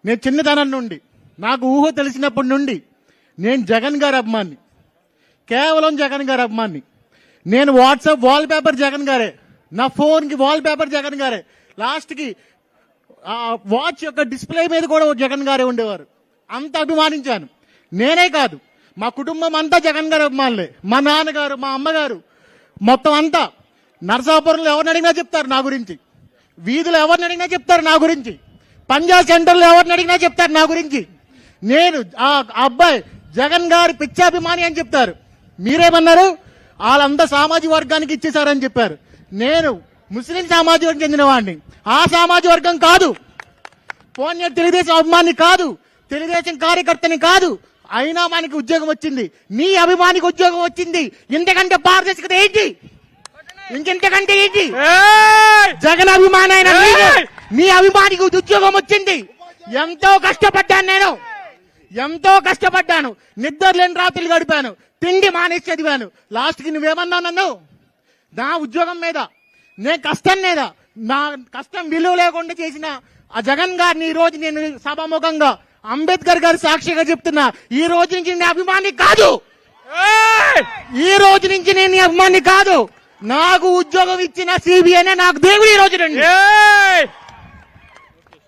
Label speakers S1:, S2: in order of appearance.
S1: నేను చిన్నతనం నుండి నాకు ఊహ తెలిసినప్పటి నుండి నేను జగన్ గారి అభిమాని, కేవలం జగన్ గారి అభిమాని. నేను వాట్సాప్ వాల్ పేపర్ జగన్ గారే, నా ఫోన్కి వాల్ పేపర్ జగన్ గారే, లాస్ట్కి వాచ్ యొక్క డిస్ప్లే మీద కూడా జగన్ గారే ఉండేవారు. అంత అభిమానించాను. నేనే కాదు, మా కుటుంబం అంతా జగన్ గారి అభిమానులే. మా నాన్నగారు, మా అమ్మగారు, మొత్తం అంతా. నరసాపురంలో ఎవరిని అడిగినా చెప్తారు నా గురించి, వీధిలో ఎవరిని అడిగినా చెప్తారు నా గురించి, పంజాబ్ సెంటర్లో ఎవరిని అడిగినా చెప్తారు నా గురించి. నేను ఆ అబ్బాయి జగన్ గారి పిచ్చాభిమాని అని చెప్తారు. మీరేమన్నారు? వాళ్ళంతా సామాజిక వర్గానికి ఇచ్చేశారని చెప్పారు. నేను ముస్లిం సామాజిక వర్గం చెందిన వాడిని, ఆ సామాజిక వర్గం కాదు. పోనీ తెలుగుదేశం అభిమాని కాదు, తెలుగుదేశం కార్యకర్తని కాదు, అయినా మనకి ఉద్యోగం వచ్చింది. నీ అభిమానికి ఉద్యోగం వచ్చింది. ఇంతకంటే పారదర్శకత ఏంటి? ఇంకెంతకంటే ఏంటి? జగన్ అభిమాని అయిన మీ అభిమానికి ఉద్యోగం వచ్చింది. ఎంతో కష్టపడ్డాను, నేను ఎంతో కష్టపడ్డాను. నిద్ర లేని రాత్రులు గడిపాను, తిండి మానేసి చదివాను. లాస్ట్కి నువ్వేమన్నావు నన్ను? నా ఉద్యోగం మీద, నేను కష్టం మీద, నా కష్టం విలువ లేకుండా చేసిన ఆ జగన్ గారిని ఈ రోజు నేను సభాముఖంగా అంబేద్కర్ గారి సాక్షిగా చెప్తున్నా, ఈ రోజు నుంచి నేను అభిమాని కాదు. ఈ రోజు నుంచి నేను అభిమాని కాదు. నాకు ఉద్యోగం ఇచ్చిన సిబిఐనే నాకు దేవుడు ఈ రోజు నుండి.